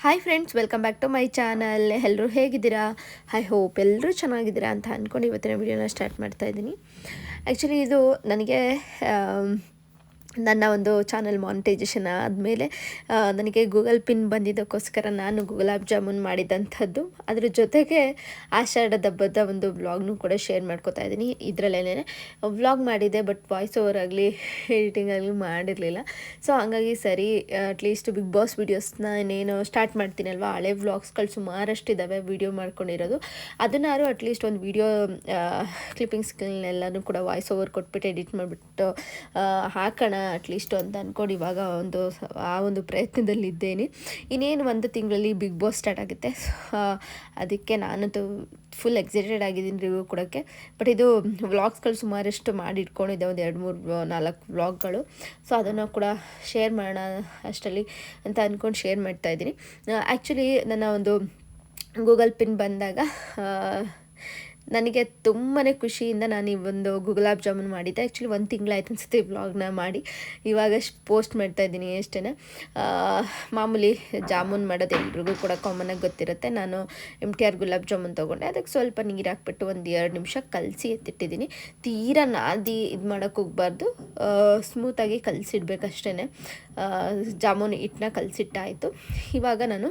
Hi friends, welcome back to my channel. ಎಲ್ಲರೂ ಹೇಗಿದ್ದೀರಾ? I hope ಎಲ್ಲರೂ ಚೆನ್ನಾಗಿದ್ದೀರಾ ಅಂತ ಅಂದ್ಕೊಂಡು ಇವತ್ತಿನ ವಿಡಿಯೋನ ಸ್ಟಾರ್ಟ್ ಮಾಡ್ತಾ ಇದ್ದೀನಿ. ಆ್ಯಕ್ಚುಲಿ ಇದು ನನಗೆ ನನ್ನ ಒಂದು ಚಾನಲ್ ಮಾನಿಟೈಸೇಷನ್ ಆದಮೇಲೆ ನನಗೆ ಗೂಗಲ್ ಪಿನ್ ಬಂದಿದ್ದಕ್ಕೋಸ್ಕರ ನಾನು ಗುಲಾಬ್ ಜಾಮೂನ್ ಮಾಡಿದಂಥದ್ದು. ಅದ್ರ ಜೊತೆಗೆ ಆಷಾಢದ ಹಬ್ಬದ ಒಂದು ವ್ಲಾಗ್ನೂ ಕೂಡ ಶೇರ್ ಮಾಡ್ಕೋತಾ ಇದ್ದೀನಿ. ಇದರಲ್ಲೇನೆ ವ್ಲಾಗ್ ಮಾಡಿದೆ, ಬಟ್ ವಾಯ್ಸ್ ಓವರ್ ಆಗಲಿ ಎಡಿಟಿಂಗ್ ಆಗಲಿ ಮಾಡಿರಲಿಲ್ಲ. ಸೊ ಹಾಗಾಗಿ ಸರಿ, ಅಟ್ಲೀಸ್ಟ್ ಬಿಗ್ ಬಾಸ್ ವೀಡಿಯೋಸ್ನ ಇನ್ನೇನು ಸ್ಟಾರ್ಟ್ ಮಾಡ್ತೀನಲ್ವ, ಹಳೆ ವ್ಲಾಗ್ಸ್ಗಳು ಸುಮಾರಷ್ಟು ಇದ್ದಾವೆ ವೀಡಿಯೋ ಮಾಡ್ಕೊಂಡಿರೋದು. ಅದನ್ನಾರು ಅಟ್ಲೀಸ್ಟ್ ಒಂದು ವೀಡಿಯೋ ಕ್ಲಿಪ್ಪಿಂಗ್ಸ್ಗಳನ್ನೆಲ್ಲನೂ ಕೂಡ ವಾಯ್ಸ್ ಓವರ್ ಕೊಟ್ಬಿಟ್ಟು ಎಡಿಟ್ ಮಾಡಿಬಿಟ್ಟು ಹಾಕೋಣ ಅಟ್ಲೀಸ್ಟು ಅಂತ ಅಂದ್ಕೊಂಡು ಇವಾಗ ಆ ಒಂದು ಪ್ರಯತ್ನದಲ್ಲಿದ್ದೇನೆ. ಇನ್ನೇನು ಒಂದು ತಿಂಗಳಲ್ಲಿ ಬಿಗ್ ಬಾಸ್ ಸ್ಟಾರ್ಟ್ ಆಗುತ್ತೆ. ಅದಕ್ಕೆ ನಾನಂತೂ ಫುಲ್ ಎಕ್ಸೈಟೆಡ್ ಆಗಿದ್ದೀನಿ ರಿವ್ಯೂ ಕೊಡೋಕ್ಕೆ. ಬಟ್ ಇದು ವ್ಲಾಗ್ಸ್ಗಳು ಸುಮಾರಷ್ಟು ಮಾಡಿ ಇಟ್ಕೊಂಡಿದ್ದೆ, ಒಂದು 2-3-4 ವ್ಲಾಗ್ಗಳು. ಸೊ ಅದನ್ನು ಕೂಡ ಶೇರ್ ಮಾಡೋಣ ಅಷ್ಟರಲ್ಲಿ ಅಂತ ಅಂದ್ಕೊಂಡು ಶೇರ್ ಮಾಡ್ತಾಯಿದ್ದೀನಿ. ಆ್ಯಕ್ಚುಲಿ ನನ್ನ ಒಂದು ಗೂಗಲ್ ಪಿನ್ ಬಂದಾಗ ನನಗೆ ತುಂಬಾ ಖುಷಿಯಿಂದ ನಾನು ಈ ಒಂದು ಗುಲಾಬ್ ಜಾಮೂನ್ ಮಾಡಿದ್ದೆ. ಆ್ಯಕ್ಚುಲಿ 1 ತಿಂಗಳಾಯ್ತು ಅನಿಸುತ್ತೆ ವ್ಲಾಗ್ನ ಮಾಡಿ. ಇವಾಗ ಪೋಸ್ಟ್ ಮಾಡ್ತಾಯಿದ್ದೀನಿ ಅಷ್ಟೇ. ಮಾಮೂಲಿ ಜಾಮೂನ್ ಮಾಡೋದು ಎಲ್ರಿಗೂ ಕೂಡ ಕಾಮನಾಗಿ ಗೊತ್ತಿರುತ್ತೆ. ನಾನು MTR ಗುಲಾಬ್ ಜಾಮೂನ್ ತೊಗೊಂಡೆ. ಅದಕ್ಕೆ ಸ್ವಲ್ಪ ನೀರು ಹಾಕ್ಬಿಟ್ಟು 1-2 ನಿಮಿಷ ಕಲಸಿ ಎತ್ತಿಟ್ಟಿದ್ದೀನಿ. ತೀರಾ ನಾದಿ ಇದು ಮಾಡೋಕ್ಕೆ ಹೋಗ್ಬಾರ್ದು, ಸ್ಮೂತಾಗಿ ಕಲಸಿಡ್ಬೇಕಷ್ಟೇ. ಜಾಮೂನ್ ಹಿಟ್ಟನ್ನ ಕಲಸಿಟ್ಟಾಯಿತು. ಇವಾಗ ನಾನು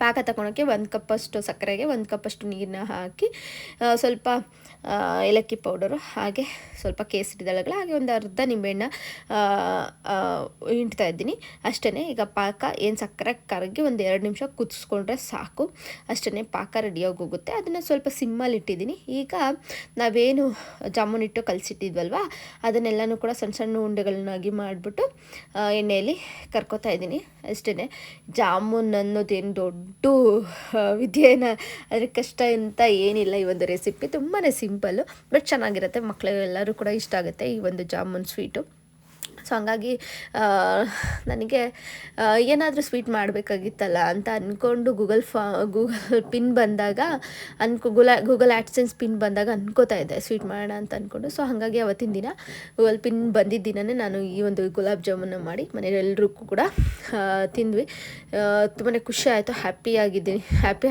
ಪಾಕ ತಗೊಳಕ್ಕೆ 1 ಕಪ್ಪಷ್ಟು ಸಕ್ಕರೆಗೆ 1 ಕಪ್ಪಷ್ಟು ನೀರನ್ನ ಹಾಕಿ ಸ್ವಲ್ಪ ಏಲಕ್ಕಿ ಪೌಡರು, ಹಾಗೆ ಸ್ವಲ್ಪ ಕೇಸರಿ ದಳಗಳು, ಹಾಗೆ ಒಂದು ಅರ್ಧ ನಿಂಬೆಹಣ್ಣ ಹಿಂಡ್ತಾ ಇದ್ದೀನಿ ಅಷ್ಟೇ. ಈಗ ಪಾಕ ಏನು ಸಕ್ಕರೆ ಕರಗಿ 1-2 ನಿಮಿಷ ಕುದಿಸ್ಕೊಂಡ್ರೆ ಸಾಕು, ಅಷ್ಟೇ. ಪಾಕ ರೆಡಿಯಾಗಿ ಹೋಗುತ್ತೆ. ಅದನ್ನು ಸ್ವಲ್ಪ ಸಿಮ್ಮಲ್ಲಿ ಇಟ್ಟಿದ್ದೀನಿ. ಈಗ ನಾವೇನು ಜಾಮೂನ್ ಹಿಟ್ಟು ಕಲಸಿಟ್ಟಿದ್ವಲ್ವ, ಅದನ್ನೆಲ್ಲನೂ ಕೂಡ ಸಣ್ಣ ಸಣ್ಣ ಉಂಡೆಗಳನ್ನಾಗಿ ಮಾಡಿಬಿಟ್ಟು ಎಣ್ಣೆಯಲ್ಲಿ ಕರ್ಕೋತಾ ಇದ್ದೀನಿ ಅಷ್ಟೇ. ಜಾಮೂನ್ ಅನ್ನೋದೇನು ದೊಡ್ಡ ವಿದ್ಯೆನ, ಅದ್ರ ಕಷ್ಟ ಅಂತ ಏನಿಲ್ಲ. ಈ ಒಂದು ರೆಸಿಪಿ ತುಂಬಾ ಸಿಂಪಲ್ಲು, ಬಟ್ ಚೆನ್ನಾಗಿರುತ್ತೆ. ಮಕ್ಕಳೆಲ್ಲರೂ ಕೂಡ ಇಷ್ಟ ಆಗುತ್ತೆ ಈ ಒಂದು ಜಾಮೂನ್ ಸ್ವೀಟು. ಸೊ ಹಂಗಾಗಿ ನನಗೆ ಏನಾದರೂ ಸ್ವೀಟ್ ಮಾಡಬೇಕಾಗಿತ್ತಲ್ಲ ಅಂತ ಅಂದ್ಕೊಂಡು ಗೂಗಲ್ ಪಿನ್ ಬಂದಾಗ ಗೂಗಲ್ ಆ್ಯಡ್ಸೆನ್ಸ್ ಪಿನ್ ಬಂದಾಗ ಅನ್ಕೋತಾ ಇದ್ದೆ ಸ್ವೀಟ್ ಮಾಡೋಣ ಅಂತ ಅಂದ್ಕೊಂಡು. ಸೊ ಹಾಗಾಗಿ ಅವತ್ತಿನ ದಿನ ಗೂಗಲ್ ಪಿನ್ ಬಂದಿದ್ದ ದಿನವೇ ನಾನು ಈ ಒಂದು ಗುಲಾಬ್ ಜಾಮೂನ ಮಾಡಿ ಮನೆಯಲ್ಲೆಲ್ರಿಗೂ ಕೂಡ ತಿಂದ್ವಿ. ತುಂಬಾ ಖುಷಿ ಆಯಿತು, ಹ್ಯಾಪಿ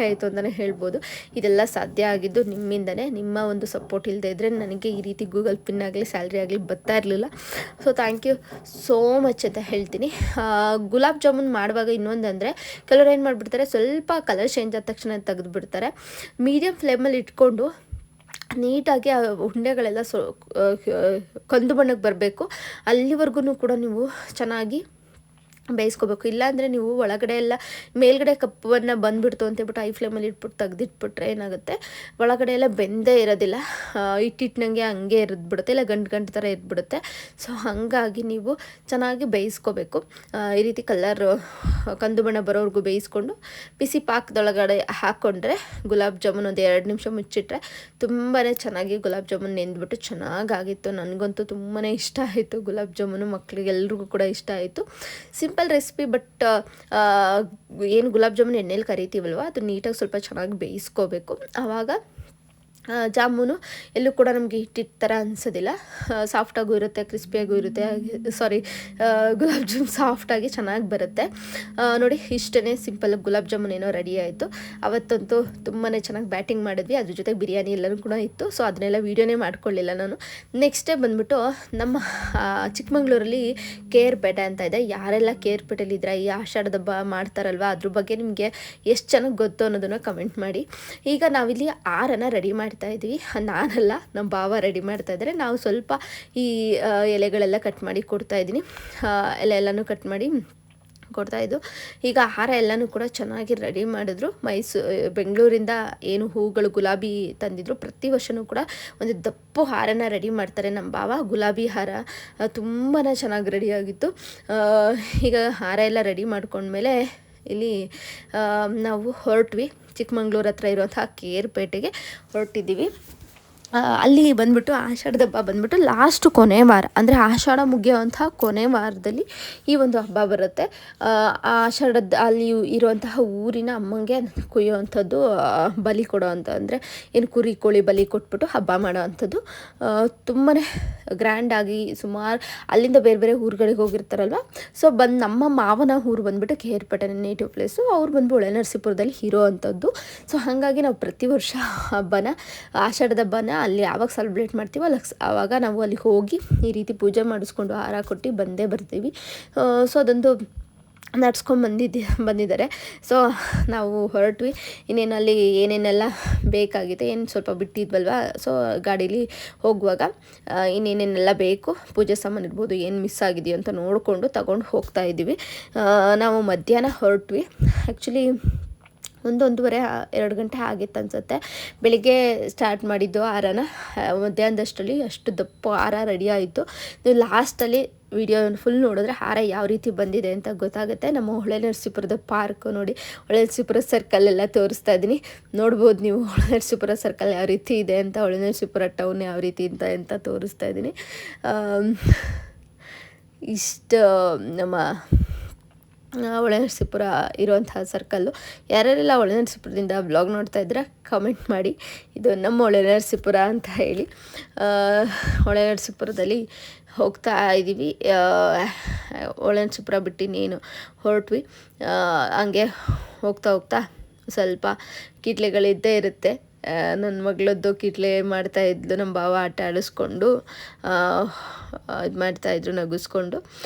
ಆಯಿತು ಅಂತಲೇ ಹೇಳ್ಬೋದು. ಇದೆಲ್ಲ ಸಾಧ್ಯ ಆಗಿದ್ದು ನಿಮ್ಮಿಂದನೇ. ನಿಮ್ಮ ಒಂದು ಸಪೋರ್ಟ್ ಇಲ್ಲದೆ ಇದ್ದರೆ ನನಗೆ ಈ ರೀತಿ ಗೂಗಲ್ ಪಿನ್ ಆಗಲಿ ಸ್ಯಾಲ್ರಿ ಆಗಲಿ ಬರ್ತಾ ಇರಲಿಲ್ಲ. So thank you so much ಅಂತ ಹೇಳ್ತೀನಿ. ಗುಲಾಬ್ ಜಾಮೂನ್ ಮಾಡುವಾಗ ಇನ್ನೊಂದು ಅಂದರೆ, ಕೆಲವರು ಏನು ಮಾಡಿಬಿಡ್ತಾರೆ, ಸ್ವಲ್ಪ ಕಲರ್ ಚೇಂಜ್ ಆದ ತಕ್ಷಣ ತೆಗೆದುಬಿಡ್ತಾರೆ. ಮೀಡಿಯಮ್ ಫ್ಲೇಮಲ್ಲಿ ಇಟ್ಕೊಂಡು ನೀಟಾಗಿ ಆ ಉಂಡೆಗಳೆಲ್ಲ ಕಂದು ಬಣ್ಣಕ್ಕೆ ಬರಬೇಕು. ಅಲ್ಲಿವರೆಗೂ ಕೂಡ ನೀವು ಚೆನ್ನಾಗಿ ಬೇಯಿಸ್ಕೋಬೇಕು. ಇಲ್ಲಾಂದರೆ ನೀವು ಒಳಗಡೆ ಎಲ್ಲ ಮೇಲ್ಗಡೆ ಕಪ್ಪನ್ನು ಬಂದುಬಿಡ್ತು ಅಂತೇಳ್ಬಿಟ್ಟು ಐ ಫ್ಲೇಮಲ್ಲಿ ಇಟ್ಬಿಟ್ಟು ತೆಗೆದಿಟ್ಬಿಟ್ರೆ ಏನಾಗುತ್ತೆ, ಒಳಗಡೆ ಎಲ್ಲ ಬೆಂದೇ ಇರೋದಿಲ್ಲ, ಹಿಟ್ಟಿಟ್ಟಂಗೆ ಹಂಗೆ ಇರಿದ್ಬಿಡುತ್ತೆ, ಇಲ್ಲ ಗಂಟು ಥರ ಇದ್ಬಿಡುತ್ತೆ. ಸೊ ಹಾಗಾಗಿ ನೀವು ಚೆನ್ನಾಗಿ ಬೇಯಿಸ್ಕೋಬೇಕು. ಈ ರೀತಿ ಕಂದು ಬಣ್ಣ ಬರೋವರೆಗೂ ಬೇಯಿಸ್ಕೊಂಡು ಬಿಸಿ ಪಾಕದೊಳಗಡೆ ಹಾಕ್ಕೊಂಡ್ರೆ ಗುಲಾಬ್ ಜಾಮೂನ್ 1-2 ನಿಮಿಷ ಮುಚ್ಚಿಟ್ರೆ ತುಂಬಾ ಚೆನ್ನಾಗಿ ಗುಲಾಬ್ ಜಾಮೂನ್ ನೆಂದ್ಬಿಟ್ಟು ಚೆನ್ನಾಗಾಗಿತ್ತು. ನನಗಂತೂ ತುಂಬಾ ಇಷ್ಟ ಆಯಿತು ಗುಲಾಬ್ ಜಾಮೂನು, ಮಕ್ಕಳಿಗೆಲ್ರಿಗೂ ಕೂಡ ಇಷ್ಟ ಆಯಿತು. ಸಿಂಪಲ್ ರೆಸಿಪಿ, ಬಟ್ ಏನು ಗುಲಾಬ್ ಜಾಮೂನ್ ಎಣ್ಣೆಲಿ ಕರಿತೀವಲ್ವ, ಅದು ನೀಟಾಗಿ ಸ್ವಲ್ಪ ಚೆನ್ನಾಗಿ ಬೇಯಿಸ್ಕೋಬೇಕು. ಆವಾಗ ಜಾಮೂನು ಎಲ್ಲೂ ಕೂಡ ನಮಗೆ ಹಿಟ್ಟಿಟ್ಟು ಥರ ಅನಿಸೋದಿಲ್ಲ, ಸಾಫ್ಟಾಗೂ ಇರುತ್ತೆ, ಕ್ರಿಸ್ಪಿಯಾಗೂ ಇರುತ್ತೆ. ಗುಲಾಬ್ ಜಾಮೂನ್ ಸಾಫ್ಟಾಗಿ ಚೆನ್ನಾಗಿ ಬರುತ್ತೆ. ನೋಡಿ, ಇಷ್ಟೇ ಸಿಂಪಲ್ ಗುಲಾಬ್ ಜಾಮೂನ್ ಏನೋ ರೆಡಿ ಆಯಿತು. ಅವತ್ತಂತೂ ತುಂಬಾ ಚೆನ್ನಾಗಿ ಬ್ಯಾಟಿಂಗ್ ಮಾಡಿದ್ವಿ. ಅದ್ರ ಜೊತೆಗೆ ಬಿರಿಯಾನಿ ಎಲ್ಲನೂ ಕೂಡ ಇತ್ತು. ಸೊ ಅದನ್ನೆಲ್ಲ ವೀಡಿಯೋನೇ ಮಾಡ್ಕೊಳ್ಳಿಲ್ಲ ನಾನು. ನೆಕ್ಸ್ಟ್ ಡೇ ಬಂದುಬಿಟ್ಟು ನಮ್ಮ ಚಿಕ್ಕಮಂಗ್ಳೂರಲ್ಲಿ ಕೇರ್ಪೇಟೆ ಅಂತ ಇದೆ. ಯಾರೆಲ್ಲ ಕೇರ್ಪೇಟೆಲಿದ್ರೆ ಈ ಆಷಾಢದ ಹಬ್ಬ ಮಾಡ್ತಾರಲ್ವ, ಅದ್ರ ಬಗ್ಗೆ ನಿಮಗೆ ಎಷ್ಟು ಚೆನ್ನಾಗಿ ಗೊತ್ತು ಅನ್ನೋದನ್ನು ಕಮೆಂಟ್ ಮಾಡಿ. ಈಗ ನಾವಿಲ್ಲಿ ಆರನ್ನು ರೆಡಿ ಮಾಡ್ತಾಯಿದ್ವಿ. ನಾನಲ್ಲ, ನಮ್ಮ ಭಾವ ರೆಡಿ ಮಾಡ್ತಾಯಿದ್ದಾರೆ. ನಾವು ಸ್ವಲ್ಪ ಈ ಎಲೆಗಳೆಲ್ಲ ಕಟ್ ಮಾಡಿ ಕೊಡ್ತಾಯಿದ್ದೀನಿ. ಎಲ್ಲನೂ ಕಟ್ ಮಾಡಿ ಕೊಡ್ತಾಯಿದ್ದು. ಈಗ ಆಹಾರ ಎಲ್ಲನೂ ಕೂಡ ಚೆನ್ನಾಗಿ ರೆಡಿ ಮಾಡಿದ್ರು. ಬೆಂಗಳೂರಿಂದ ಏನು ಹೂಗಳು ಗುಲಾಬಿ ತಂದಿದ್ರು, ಪ್ರತಿ ವರ್ಷವೂ ಕೂಡ ಒಂದು ದಪ್ಪು ಹಾರನ ರೆಡಿ ಮಾಡ್ತಾರೆ ನಮ್ಮ ಭಾವ. ಗುಲಾಬಿ ಹಾರ ತುಂಬಾ ಚೆನ್ನಾಗಿ ರೆಡಿಯಾಗಿತ್ತು. ಈಗ ಹಾರ ಎಲ್ಲ ರೆಡಿ ಮಾಡ್ಕೊಂಡ್ಮೇಲೆ ಇಲ್ಲಿ ನಾವು ಹೊರಟ್ವಿ. ಚಿಕ್ಕಮಂಗ್ಳೂರು ಹತ್ರ ಇರುವಂಥ ಕೇರ್ಪೇಟೆಗೆ ಹೊರಟಿದ್ದೀವಿ. ಅಲ್ಲಿ ಬಂದ್ಬಿಟ್ಟು ಆಷಾಢದ ಹಬ್ಬ ಬಂದ್ಬಿಟ್ಟು ಲಾಸ್ಟ್ ಕೊನೆ ವಾರ, ಅಂದರೆ ಆಷಾಢ ಮುಗಿಯುವಂಥ ಕೊನೆ ವಾರದಲ್ಲಿ ಈ ಒಂದು ಹಬ್ಬ ಬರುತ್ತೆ. ಆಷಾಢದ ಅಲ್ಲಿ ಇರುವಂತಹ ಊರಿನ ಅಮ್ಮಂಗೆ ಕುಯ್ಯೋವಂಥದ್ದು, ಬಲಿ ಕೊಡೋವಂಥ, ಅಂದರೆ ಏನು ಕುರಿ ಕೋಳಿ ಬಲಿ ಕೊಟ್ಬಿಟ್ಟು ಹಬ್ಬ ಮಾಡೋ ಅಂಥದ್ದು. ತುಂಬಾ ಗ್ರ್ಯಾಂಡಾಗಿ ಸುಮಾರು ಅಲ್ಲಿಂದ ಬೇರೆ ಬೇರೆ ಊರುಗಳಿಗೆ ಹೋಗಿರ್ತಾರಲ್ವ. ಸೊ ನಮ್ಮ ಮಾವನ ಊರು ಬಂದ್ಬಿಟ್ಟು ಕೇರ್ಪೇಟೆ ನೇಟಿವ್ ಪ್ಲೇಸು, ಅವ್ರು ಬಂದು ಹೊಳೆನರಸೀಪುರದಲ್ಲಿ ಇರೋ ಅಂಥದ್ದು. ಸೊ ಹಾಗಾಗಿ ನಾವು ಪ್ರತಿ ವರ್ಷ ಹಬ್ಬನ, ಆಷಾಢದ ಹಬ್ಬನ ಅಲ್ಲಿ ಯಾವಾಗ ಸೆಲೆಬ್ರೇಟ್ ಮಾಡ್ತೀವೋ ಆವಾಗ ನಾವು ಅಲ್ಲಿ ಹೋಗಿ ಈ ರೀತಿ ಪೂಜೆ ಮಾಡಿಸ್ಕೊಂಡು ಹಾರ ಕೊಟ್ಟು ಬಂದೇ ಬರ್ತೀವಿ. ಸೊ ಅದೊಂದು ಬಂದಿದ್ದಾರೆ. ಸೊ ನಾವು ಹೊರಟ್ವಿ. ಇನ್ನೇನು ಅಲ್ಲಿ ಏನೇನೆಲ್ಲ ಬೇಕಾಗಿದೆ, ಏನು ಸ್ವಲ್ಪ ಬಿಟ್ಟಿದ್ವಲ್ವ, ಸೊ ಗಾಡೀಲಿ ಹೋಗುವಾಗ ಇನ್ನೇನೇನೆಲ್ಲ ಬೇಕು, ಪೂಜೆ ಸಾಮಾನು ಇರ್ಬೋದು, ಏನು ಮಿಸ್ ಆಗಿದೆಯೋ ಅಂತ ನೋಡಿಕೊಂಡು ತಗೊಂಡು ಹೋಗ್ತಾ ಇದ್ದೀವಿ. ನಾವು ಮಧ್ಯಾಹ್ನ ಹೊರಟ್ವಿ. ಆ್ಯಕ್ಚುಲಿ 1-1:30-2 ಗಂಟೆ ಆಗಿತ್ತು ಅನಿಸುತ್ತೆ. ಬೆಳಿಗ್ಗೆ ಸ್ಟಾರ್ಟ್ ಮಾಡಿದ್ದು ಹಾರನ, ಮಧ್ಯಾಹ್ನದಷ್ಟರಲ್ಲಿ ಅಷ್ಟು ದಪ್ಪ ಹಾರ ರೆಡಿ ಆಯಿತು. ನೀವು ಲಾಸ್ಟಲ್ಲಿ ವಿಡಿಯೋ ಫುಲ್ ನೋಡಿದ್ರೆ ಹಾರ ಯಾವ ರೀತಿ ಬಂದಿದೆ ಅಂತ ಗೊತ್ತಾಗುತ್ತೆ. ನಮ್ಮ ಹೊಳೆನರಸೀಪುರದ ಪಾರ್ಕ್ ನೋಡಿ, ಹೊಳೆನರಸೀಪುರ ಸರ್ಕಲೆಲ್ಲ ತೋರಿಸ್ತಾ ಇದ್ದೀನಿ, ನೋಡ್ಬೋದು ನೀವು ಹೊಳೆನರಸೀಪುರ ಸರ್ಕಲ್ ಯಾವ ರೀತಿ ಇದೆ ಅಂತ, ಹೊಳೆನರಸೀಪುರ ಟೌನ್ ಯಾವ ರೀತಿ ಅಂತ ತೋರಿಸ್ತಾ ಇದ್ದೀನಿ. ಇಷ್ಟು ನಮ್ಮ ಹೊಳೆನರಸೀಪುರ ಇರುವಂತಹ ಸರ್ಕಲ್ಲು. ಯಾರ್ಯಾರೆಲ್ಲ ಹೊಳೆನರಸೀಪುರದಿಂದ ಬ್ಲಾಗ್ ನೋಡ್ತಾ ಇದ್ರೆ ಕಮೆಂಟ್ ಮಾಡಿ, ಇದು ನಮ್ಮ ಹೊಳೆನರಸೀಪುರ ಅಂತ ಹೇಳಿ. ಹೊಳೆನರಸೀಪುರದಲ್ಲಿ ಹೋಗ್ತಾ ಇದ್ದೀವಿ. ಹೊಳೆನರಸೀಪುರ ಬಿಟ್ಟು ಇನ್ನೇನು ಹೊರಟ್ವಿ. ಹಂಗೆ ಹೋಗ್ತಾ ಸ್ವಲ್ಪ ಕಿಟ್ಲೆಗಳಿದ್ದೇ ಇರುತ್ತೆ. ನನ್ನ ಮಗಳದ್ದು ಕಿಟ್ಲೆ ಮಾಡ್ತಾಯಿದ್ಲು, ನಮ್ಮ ಭಾವ ಆಟ ಆಡಿಸ್ಕೊಂಡು ಇದು ಮಾಡ್ತಾಯಿದ್ರು, ನಗಿಸ್ಕೊಂಡು.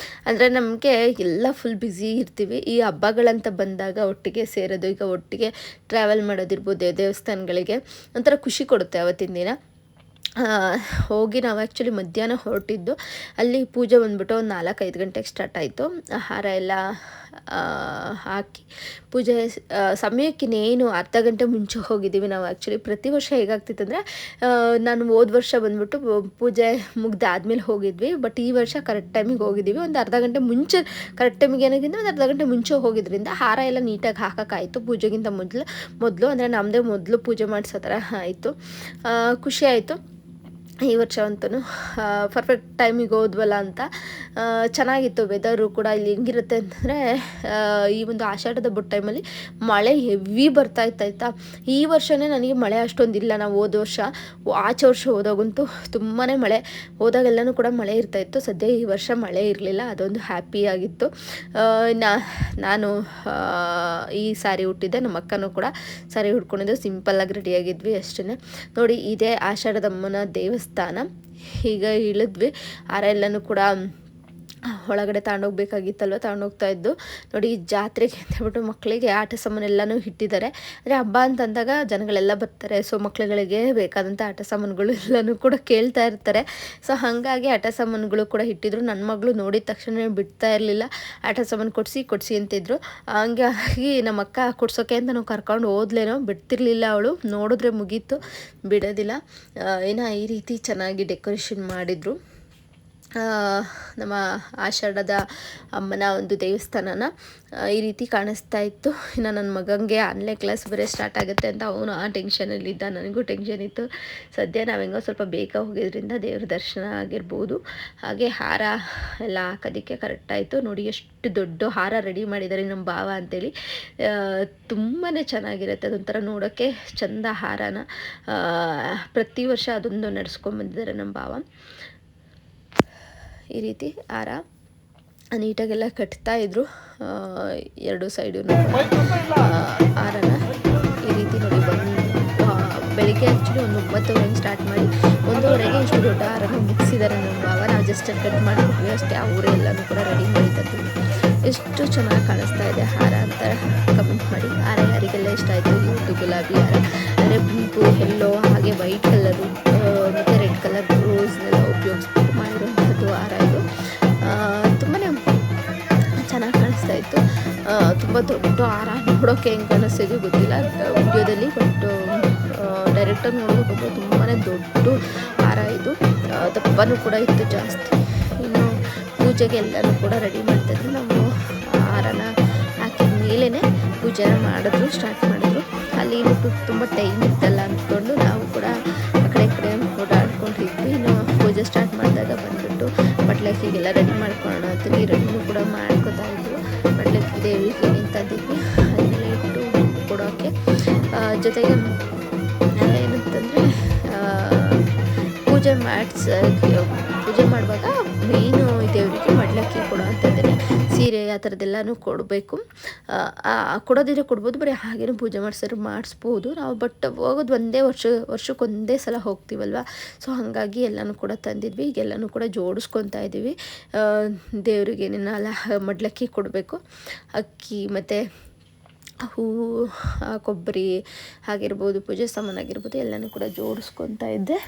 ಅಂದರೆ ನಮಗೆ ಎಲ್ಲ ಫುಲ್ ಬ್ಯುಸಿ ಇರ್ತೀವಿ. ಈ ಹಬ್ಬಗಳಂತ ಬಂದಾಗ ಒಟ್ಟಿಗೆ ಸೇರೋದು, ಈಗ ಒಟ್ಟಿಗೆ ಟ್ರಾವೆಲ್ ಮಾಡೋದಿರ್ಬೋದು ದೇವಸ್ಥಾನಗಳಿಗೆ, ಒಂಥರ ಖುಷಿ ಕೊಡುತ್ತೆ ಅವತ್ತಿನ ದಿನ. ಹೋಗಿ ನಾವು ಆ್ಯಕ್ಚುಲಿ ಮಧ್ಯಾಹ್ನ ಹೊರಟಿದ್ದು. ಅಲ್ಲಿ ಪೂಜೆ ಬಂದ್ಬಿಟ್ಟು ಒಂದು 4-5 ಗಂಟೆಗೆ ಸ್ಟಾರ್ಟ್ ಆಯಿತು. ಹಾರ ಎಲ್ಲ ಹಾಕಿ ಪೂಜೆ ಸಮಯಕ್ಕಿನ್ನೇನು ಅರ್ಧ ಗಂಟೆ ಮುಂಚೆ ಹೋಗಿದ್ದೀವಿ ನಾವು. ಆ್ಯಕ್ಚುಲಿ ಪ್ರತಿ ವರ್ಷ ಹೇಗಾಗ್ತಿತ್ತಂದರೆ, ನಾನು ಹೋದ ವರ್ಷ ಬಂದ್ಬಿಟ್ಟು ಪೂಜೆ ಮುಗ್ದಾದ್ಮೇಲೆ ಹೋಗಿದ್ವಿ, ಬಟ್ ಈ ವರ್ಷ ಕರೆಕ್ಟ್ ಟೈಮಿಗೆ ಹೋಗಿದ್ದೀವಿ. ಒಂದು ಅರ್ಧ ಗಂಟೆ ಮುಂಚೆ, ಕರೆಕ್ಟ್ ಟೈಮಿಗೆ ಏನಾಗಿದ್ದು ಒಂದು ಅರ್ಧ ಗಂಟೆ ಮುಂಚೆ ಹೋಗಿದ್ರಿಂದ ಹಾರ ಎಲ್ಲ ನೀಟಾಗಿ ಹಾಕೋಕ್ಕಾಯಿತು. ಪೂಜೆಗಿಂತ ಮೊದಲು ಅಂದರೆ ನಮ್ಮದೇ ಮೊದಲು ಪೂಜೆ ಮಾಡಿಸೋ ಥರ ಆಯಿತು. ಖುಷಿ ಆಯಿತು ಈ ವರ್ಷ ಅಂತೂ. ಪರ್ಫೆಕ್ಟ್ ಟೈಮಿಗೆ ಹೋದ್ವಲ್ಲ ಅಂತ. ಚೆನ್ನಾಗಿತ್ತು ವೆದರು ಕೂಡ. ಇಲ್ಲಿ ಹೆಂಗಿರುತ್ತೆ ಅಂತಂದರೆ, ಈ ಒಂದು ಆಷಾಢದ ಹಬ್ಬದ ಟೈಮಲ್ಲಿ ಮಳೆ ಹೆವಿ ಬರ್ತಾಯಿತ್ತಾಯ್ತಾ. ಈ ವರ್ಷವೇ ನನಗೆ ಮಳೆ ಅಷ್ಟೊಂದಿಲ್ಲ. ನಾವು ಹೋದ ವರ್ಷ, ಆಚೆ ವರ್ಷ ಹೋದಾಗಂತೂ ತುಂಬಾ ಮಳೆ, ಹೋದಾಗೆಲ್ಲನೂ ಕೂಡ ಮಳೆ ಇರ್ತಾಯಿತ್ತು. ಸದ್ಯ ಈ ವರ್ಷ ಮಳೆ ಇರಲಿಲ್ಲ, ಅದೊಂದು ಹ್ಯಾಪಿಯಾಗಿತ್ತು. ನಾನು ಈ ಸ್ಯಾರಿ ಉಟ್ಟಿದ್ದೆ, ನಮ್ಮ ಅಕ್ಕನೂ ಕೂಡ ಸ್ಯಾರಿ ಉಟ್ಕೊಂಡಿದ್ದು, ಸಿಂಪಲ್ಲಾಗಿ ರೆಡಿಯಾಗಿದ್ವಿ ಅಷ್ಟೇ. ನೋಡಿ, ಇದೇ ಆಷಾಢದ ಅಮ್ಮನ ದೇವಸ್ಥಾನ. ಈಗ ಇಳಿದ್ವಿ. ಹಾರ ಎಲ್ಲನೂ ಕೂಡ ಒಳಗಡೆ ತಗೊಂಡೋಗ್ಬೇಕಾಗಿತ್ತಲ್ವ, ತಗೊಂಡೋಗ್ತಾ ಇದ್ದು. ನೋಡಿ, ಈ ಜಾತ್ರೆಗೆ ಅಂತ ಹೇಳ್ಬಿಟ್ಟು ಮಕ್ಕಳಿಗೆ ಆಟ ಸಾಮಾನೆಲ್ಲನೂ ಇಟ್ಟಿದ್ದಾರೆ. ಅಂದರೆ ಹಬ್ಬ ಅಂತಂದಾಗ ಜನಗಳೆಲ್ಲ ಬರ್ತಾರೆ. ಸೊ ಮಕ್ಕಳುಗಳಿಗೆ ಬೇಕಾದಂಥ ಆಟ ಸಾಮಾನುಗಳು ಎಲ್ಲನೂ ಕೂಡ ಕೇಳ್ತಾ ಇರ್ತಾರೆ. ಸೊ ಹಾಗಾಗಿ ಆಟ ಸಾಮಾನುಗಳು ಕೂಡ ಇಟ್ಟಿದ್ರು. ನನ್ನ ಮಗಳು ನೋಡಿದ ತಕ್ಷಣ ಬಿಡ್ತಾ ಇರಲಿಲ್ಲ, ಆಟ ಸಾಮಾನು ಕೊಡಿಸಿ ಅಂತಿದ್ರು. ಹಂಗಾಗಿ ನಮ್ಮ ಅಕ್ಕ ಕೊಡ್ಸೋಕೆ ಅಂತ ನಾವು ಕರ್ಕೊಂಡು ಹೋದ್ಲೇನೋ, ಬಿಡ್ತಿರ್ಲಿಲ್ಲ ಅವಳು. ನೋಡಿದ್ರೆ ಮುಗೀತು, ಬಿಡೋದಿಲ್ಲ. ಏನೋ ಈ ರೀತಿ ಚೆನ್ನಾಗಿ ಡೆಕೋರೇಷನ್ ಮಾಡಿದರು ನಮ್ಮ ಆಷಾಢದ ಅಮ್ಮನ ಒಂದು ದೇವಸ್ಥಾನನ. ಈ ರೀತಿ ಕಾಣಿಸ್ತಾ ಇತ್ತು. ಇನ್ನು ನನ್ನ ಮಗನಿಗೆ ಆನ್ಲೈನ್ ಕ್ಲಾಸ್ ಬೇರೆ ಸ್ಟಾರ್ಟ್ ಆಗುತ್ತೆ ಅಂತ ಅವನು ಆ ಟೆನ್ಷನಲ್ಲಿದ್ದ, ನನಗೂ ಟೆನ್ಷನ್ ಇತ್ತು. ಸದ್ಯ ನಾವೆಂಗೋ ಸ್ವಲ್ಪ ಬೇಗ ಹೋಗಿದ್ರಿಂದ ದೇವ್ರ ದರ್ಶನ ಆಗಿರ್ಬೋದು. ಹಾಗೆ ಹಾರ ಎಲ್ಲ ಹಾಕೋದಕ್ಕೆ ಕರೆಕ್ಟಾಯಿತು. ನೋಡಿ, ಎಷ್ಟು ದೊಡ್ಡ ಹಾರ ರೆಡಿ ಮಾಡಿದ್ದಾರೆ ನಮ್ಮ ಭಾವ ಅಂತೇಳಿ. ತುಂಬಾ ಚೆನ್ನಾಗಿರುತ್ತೆ, ಅದೊಂಥರ ನೋಡೋಕ್ಕೆ ಚಂದ ಹಾರನ. ಪ್ರತಿ ವರ್ಷ ಅದೊಂದು ನಡೆಸ್ಕೊಂಡ್ಬಂದಿದ್ದಾರೆ ನಮ್ಮ ಭಾವ. ಈ ರೀತಿ ಹಾರ ನೀಟಾಗೆಲ್ಲ ಕಟ್ತಾಯಿದ್ರು, ಎರಡು ಸೈಡು ಹಾರನ. ಈ ರೀತಿ ನೋಡಿ, ಬೆಳಿಗ್ಗೆ ಆ್ಯಕ್ಚುಲಿ ಒಂದು 9 ಸ್ಟಾರ್ಟ್ ಮಾಡಿ 1:30ಗೆ ಇಷ್ಟು ದೊಡ್ಡ ಹಾರನ ಮುಗಿಸಿದ್ದಾರೆ ನಮ್ಮ ಭಾವ. ನಾವು ಜಸ್ಟ್ ಕಟ್ ಮಾಡಿದ್ವಿ ಅಷ್ಟೇ. ಅವರೇ ಎಲ್ಲನೂ ಕೂಡ ರೆಡಿ ಮಾಡಿದ್ದು. ಎಷ್ಟು ಚೆನ್ನಾಗಿ ಕಾಣಿಸ್ತಾ ಇದೆ ಹಾರ ಅಂತ ಕಮೆಂಟ್ ಮಾಡಿ. ಹಾರ ಯಾರಿಗೆಲ್ಲ ಇಷ್ಟ ಆಯಿತು. ಇವತ್ತು ಗುಲಾಬಿ ಹಾರ, ಅಂದರೆ ಪಿಂಕು, ಯೆಲ್ಲೋ, ಹಾಗೆ ವೈಟ್ ಕಲರು ಮತ್ತು ರೆಡ್ ಕಲರ್ ರೋಸ್ನೆಲ್ಲ ಉಪಯೋಗಿಸ್ಬಿಟ್ಟು ಮಾಡಿರುವಂಥದ್ದು ಹಾರ ಇದು. ತುಂಬಾ ಚೆನ್ನಾಗಿ ಕಾಣಿಸ್ತಾ ಇತ್ತು. ತುಂಬ ದೊಡ್ಡ ಹಾರ, ನೋಡೋಕ್ಕೆ ಹೆಂಗೆ ಕಾಣಿಸ್ತಿದೆ ಗೊತ್ತಿಲ್ಲ ವಿಡಿಯೋದಲ್ಲಿ, ಬಟ್ ಡೈರೆಕ್ಟಾಗಿ ನೋಡೋಕೆ ತುಂಬಾ ದೊಡ್ಡ ಹಾರ ಇದು. ದಪ್ಪನೂ ಕೂಡ ಇತ್ತು ಜಾಸ್ತಿ. ಇನ್ನು ಪೂಜೆಗೆ ಎಲ್ಲನೂ ಕೂಡ ರೆಡಿ ಮಾಡ್ತಾಯಿದ್ರು. ನಾವು ಹಾರನ ಹಾಕಿದ ಮೇಲೇ ಪೂಜೆನ ಮಾಡಿದ್ರು, ಸ್ಟಾರ್ಟ್ ಮಾಡಿದ್ರು. ಅಲ್ಲಿ ತುಂಬ ಟೈಮ್ ಇತ್ತಲ್ಲ ಅಂದ್ಕೊಂಡು ನಾವು ಕೂಡ ಆ ಕಡೆ ಮಡ್ಲಕ್ಕಿಗೆಲ್ಲ ರೆಡಿ ಮಾಡ್ಕೊಳ್ಳೋಣ ಅಂತ ರೆಡಿನೂ ಕೂಡ ಮಾಡ್ಕೊತಾ ಇದ್ವಿ. ಮಡ್ಲಕ್ಕಿ ದೇವಿಗೆ ಏನೇನು ತಂದಿದ್ವಿ ಅದನ್ನೆಲ್ಲ ಇಟ್ಟು ಕೊಡೋಕ್ಕೆ, ಜೊತೆಗೆ ಏನಂತಂದರೆ ಪೂಜೆ ಮಾಡುವಾಗ ಮೇಯ್ನು ದೇವರಿಗೆ ಮಡ್ಲಕ್ಕಿ ಕೊಡೋ ಅಂಥದ್ದೇ ಸೀರೆ ಆ ಥರದ್ದೆಲ್ಲನೂ ಕೊಡಬೇಕು. ಕೊಡೋದಿದ್ರೆ ಕೊಡ್ಬೋದು, ಬರೀ ಹಾಗೇನೂ ಪೂಜೆ ಮಾಡಿಸ್ಬೋದು ನಾವು. ಬಟ್ ಹೋಗೋದು ವರ್ಷಕ್ಕೆ ಒಂದೇ ಸಲ ಹೋಗ್ತೀವಲ್ವ, ಸೊ ಹಾಗಾಗಿ ಎಲ್ಲನೂ ಕೂಡ ತಂದಿದ್ವಿ. ಈಗೆಲ್ಲನೂ ಕೂಡ ಜೋಡಿಸ್ಕೊತಾ ಇದ್ದೀವಿ. ದೇವ್ರಿಗೆ ಏನೇನೆಲ್ಲ ಮಡ್ಲಕ್ಕಿ ಕೊಡಬೇಕು, ಅಕ್ಕಿ ಮತ್ತು ಹೂವು, ಕೊಬ್ಬರಿ ಆಗಿರ್ಬೋದು, ಪೂಜೆ ಸಾಮಾನಾಗಿರ್ಬೋದು ಎಲ್ಲನೂ ಕೂಡ ಜೋಡಿಸ್ಕೊತಾ ಇದ್ದೆ.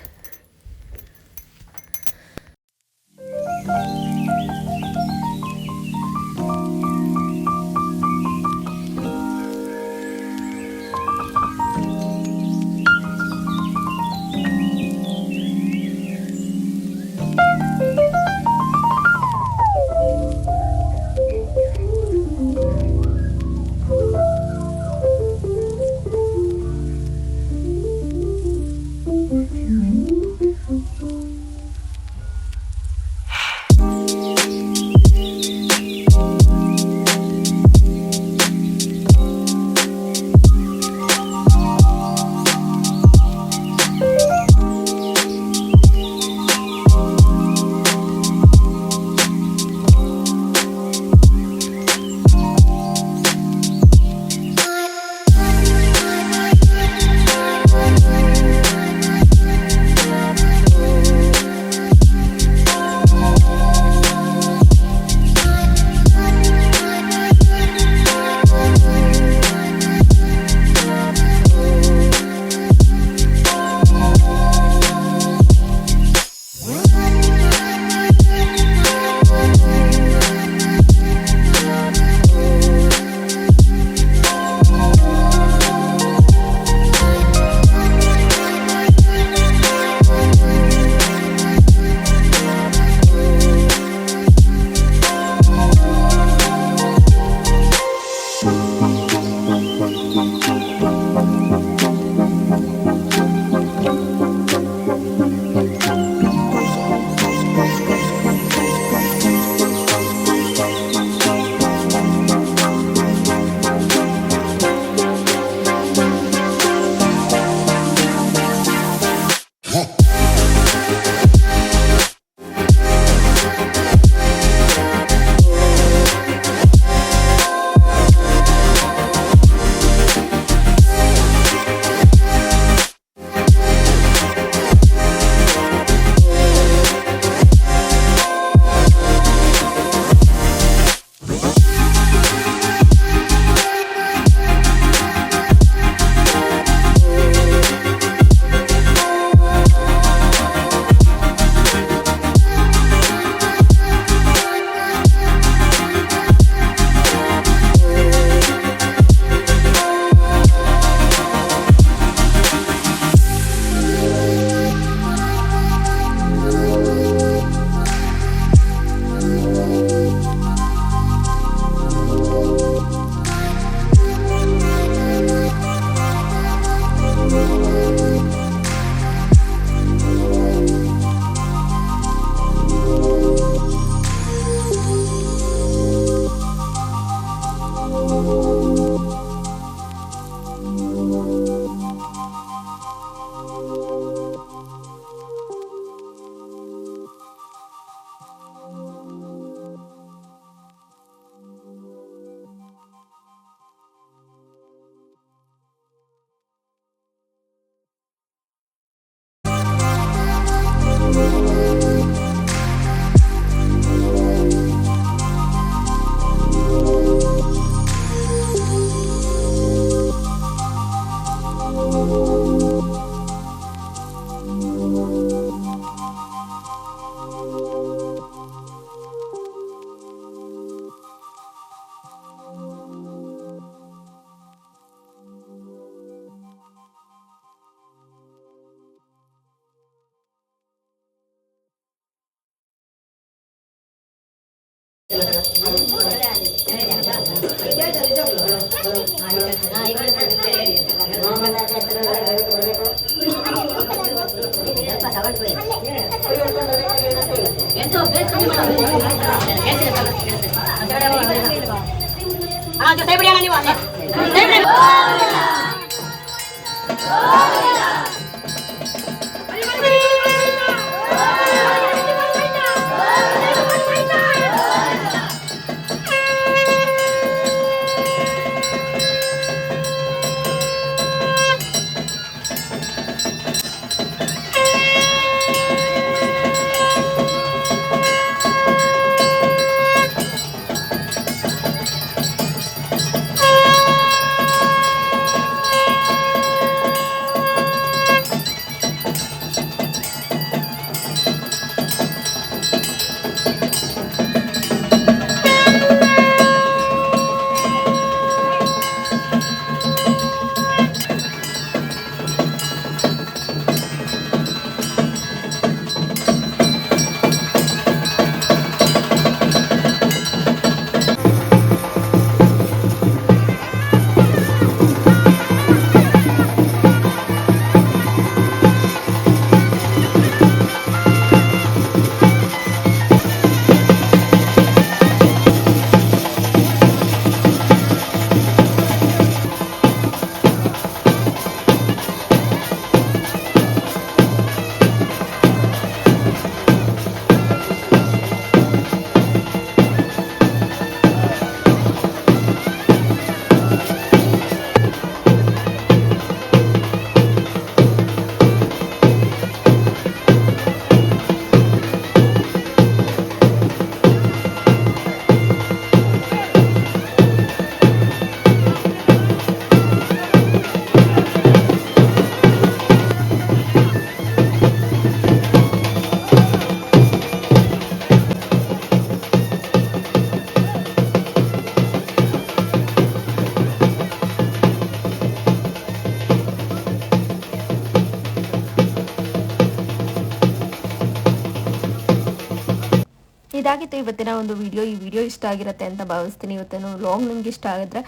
ಇದಾಗಿತ್ತು ಇವತ್ತಿನ ಒಂದು ವಿಡಿಯೋ. ಈ ವಿಡಿಯೋ ಇಷ್ಟ ಆಗಿರುತ್ತೆ ಅಂತ ಭಾವಿಸ್ತೀನಿ. ಇವತ್ತಿನ ವ್ಲಾಗ್ ನಿಮ್ಗೆ ಇಷ್ಟ ಆಗಿದ್ರೆ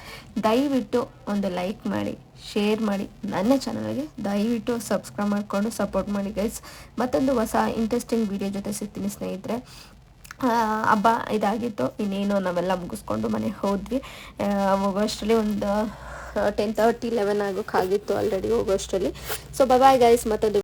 ದಯವಿಟ್ಟು ಒಂದು ಲೈಕ್ ಮಾಡಿ, ಶೇರ್ ಮಾಡಿ, ನನ್ನ ಚಾನಲ್ಗೆ ದಯವಿಟ್ಟು ಸಬ್ಸ್ಕ್ರೈಬ್ ಮಾಡಿಕೊಂಡು ಸಪೋರ್ಟ್ ಮಾಡಿ ಗೈಸ್. ಮತ್ತೊಂದು ಹೊಸ ಇಂಟ್ರೆಸ್ಟಿಂಗ್ ವಿಡಿಯೋ ಜೊತೆ ಸಿಗ್ತೀನಿ ಸ್ನೇಹಿತರೆ. ಹಬ್ಬ ಇದಾಗಿತ್ತು. ಇನ್ನೇನು ನಾವೆಲ್ಲ ಮುಗಿಸ್ಕೊಂಡು ಮನೆಗೆ ಹೋದ್ವಿ. ಹೋಗೋಷ್ಟರಲ್ಲಿ ಒಂದು 10:30 11 ಆಗೋಕ್ಕಾಗಿತ್ತು ಆಲ್ರೆಡಿ ಹೋಗೋಷ್ಟರಲ್ಲಿ. So bye guys. ಮತ್ತೊಂದು